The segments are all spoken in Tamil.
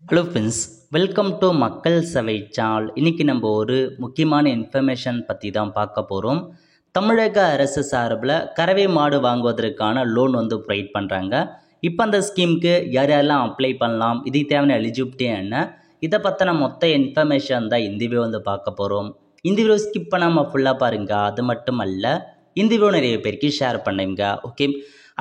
ஹலோ ஃப்ரெண்ட்ஸ், வெல்கம் டு மக்கள் சவை சேனல். இன்றைக்கி நம்ம ஒரு முக்கியமான இன்ஃபர்மேஷன் பற்றி தான் பார்க்க போகிறோம். தமிழக அரசு சார்பில் கறவை மாடு வாங்குவதற்கான லோன் ப்ரொவைட் பண்ணுறாங்க. இப்போ அந்த ஸ்கீமுக்கு யார் யாரெல்லாம் அப்ளை பண்ணலாம், இதுக்கு தேவையான எலிஜிபிலிட்டி என்ன, இதை பற்றின மொத்த இன்ஃபர்மேஷன் தான் இந்த வீடியோ பார்க்க போகிறோம். இந்த வீடியோ ஸ்கிப் பண்ணாமல் ஃபுல்லாக பாருங்கள். அது மட்டும் அல்ல, இந்த வீடியோ நிறைய பேருக்கு ஷேர் பண்ணுங்க. ஓகே,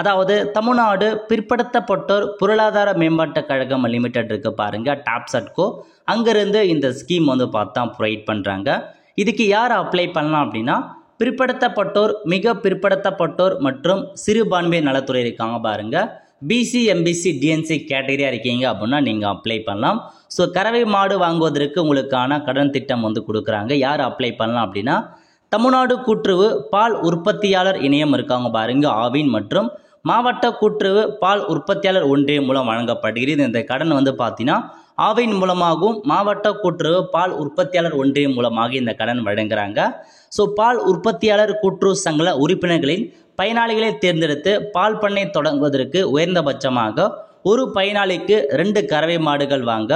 அதாவது தமிழ்நாடு பிற்படுத்தப்பட்டோர் பொருளாதார மேம்பாட்டுக் கழகம் லிமிடெட் இருக்கு பாருங்க, டாப்சட்கோ, அங்கேருந்து இந்த ஸ்கீம் பார்த்தா ப்ரொவைட் பண்ணுறாங்க. இதுக்கு யார் அப்ளை பண்ணலாம் அப்படின்னா, பிற்படுத்தப்பட்டோர், மிக பிற்படுத்தப்பட்டோர் மற்றும் சிறுபான்மை நலத்துறை இருக்காங்க பாருங்க, பிசி எம்பிசி டிஎன்சி கேட்டகரியாக இருக்கீங்க அப்படின்னா நீங்கள் அப்ளை பண்ணலாம். ஸோ கறவை மாடு வாங்குவதற்கு உங்களுக்கான கடன் திட்டம் கொடுக்குறாங்க. யார் அப்ளை பண்ணலாம் அப்படின்னா, தமிழ்நாடு கூட்டுறவு பால் உற்பத்தியாளர் இணையம் இருக்காங்க பாருங்க, ஆவின், மற்றும் மாவட்ட கூட்டுறவு பால் உற்பத்தியாளர் ஒன்றியம் மூலம் வழங்கப்படுகிறது. இந்த கடன் பார்த்தீங்கன்னா ஆவின் மூலமாகவும் மாவட்ட கூட்டுறவு பால் உற்பத்தியாளர் ஒன்றியம் மூலமாக இந்த கடன் வழங்குறாங்க. ஸோ பால் உற்பத்தியாளர் கூட்டுறவு சங்க உறுப்பினர்களின் பயனாளிகளை தேர்ந்தெடுத்து பால் பண்ணை தொடங்குவதற்கு உயர்ந்தபட்சமாக ஒரு பயனாளிக்கு 2 கறவை மாடுகள் வாங்க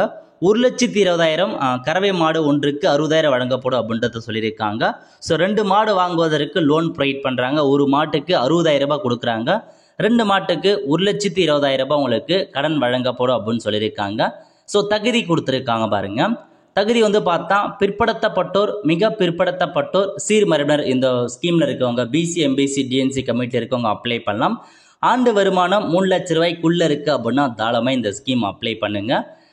1,20,000 கறவை மாடு ஒன்றுக்கு 60,000 வழங்கப்படும் அப்படின்றத சொல்லியிருக்காங்க. ஸோ 2 மாடு வாங்குவதற்கு லோன் ப்ரொவைட் பண்ணுறாங்க. ஒரு மாட்டுக்கு 60,000 ரூபாய் கொடுக்குறாங்க, 2 மாட்டுக்கு 1,20,000 ரூபாய் உங்களுக்கு கடன் வழங்கப்படும் அப்படின்னு சொல்லியிருக்காங்க. ஸோ தகுதி கொடுத்துருக்காங்க பாருங்க. தகுதி பார்த்தா பிற்படுத்தப்பட்டோர், மிக பிற்படுத்தப்பட்டோர், சீர்மரபினர் இந்த ஸ்கீமில் இருக்கவங்க, பிசி எம்பிசி டிஎன்சி கமிட்டியில் இருக்கவங்க அப்ளை பண்ணலாம். ஆண்டு வருமானம் 3 லட்ச ரூபாய்க்குள்ளே இருக்குது அப்படின்னா தாராளமாக இந்த ஸ்கீம் அப்ளை பண்ணுங்க.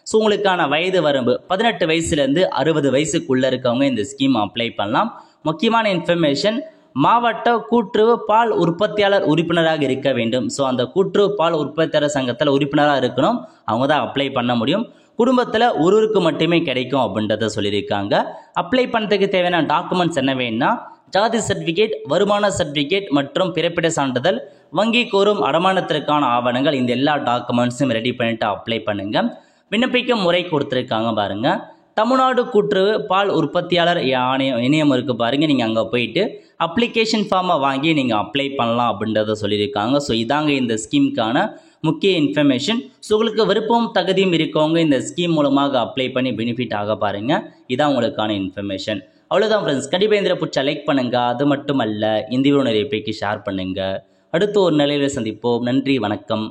ஸோ உங்களுக்கான வயது வரம்பு 18 வயசுலேருந்து 60 வயசுக்குள்ளே இருக்கவங்க இந்த ஸ்கீம் அப்ளை பண்ணலாம். முக்கியமான இன்ஃபர்மேஷன், மாவட்ட கூட்டுறவு பால் உற்பத்தியாளர் உறுப்பினராக இருக்க வேண்டும். ஸோ அந்த கூட்டுறவு பால் உற்பத்தியாளர் சங்கத்தில் உறுப்பினராக இருக்கணும், அவங்க தான் அப்ளை பண்ண முடியும். குடும்பத்தில் ஒருவருக்கு மட்டுமே கிடைக்கும் அப்படின்றத சொல்லியிருக்காங்க. அப்ளை பண்ணுறதுக்கு தேவையான டாக்குமெண்ட்ஸ் என்ன வேணும்னா, ஜாதி சர்டிஃபிகேட், வருமான சர்டிஃபிகேட் மற்றும் பிறப்பிட சான்றிதழ், வங்கி கோரும் அடமானத்திற்கான ஆவணங்கள், இந்த எல்லா டாக்குமெண்ட்ஸும் ரெடி பண்ணிவிட்டு அப்ளை பண்ணுங்கள். விண்ணப்பிக்கும் முறை கொடுத்துருக்காங்க பாருங்க. தமிழ்நாடு கூட்டுறவு பால் உற்பத்தியாளர் இணையம் இருக்கு பாருங்க, நீங்கள் அங்கே போயிட்டு அப்ளிகேஷன் ஃபார்மை வாங்கி நீங்கள் அப்ளை பண்ணலாம் அப்படின்றத சொல்லியிருக்காங்க. ஸோ இதாங்க இந்த ஸ்கீமுக்கான முக்கிய இன்ஃபர்மேஷன். ஸோ உங்களுக்கு விருப்பம் தகுதியும் இருக்கவங்க இந்த ஸ்கீம் மூலமாக அப்ளை பண்ணி பெனிஃபிட் ஆக பாருங்க. இதான் உங்களுக்கான இன்ஃபர்மேஷன். அவ்வளோதான் ஃப்ரெண்ட்ஸ். கண்டிப்பாக இந்த பிடிச்சா லைக் பண்ணுங்க. அது மட்டும் அல்ல, இந்த வீடியோ நிறைய பேருக்கு ஷேர் பண்ணுங்க. அடுத்து ஒரு நிலையில் சந்திப்போம். நன்றி, வணக்கம்.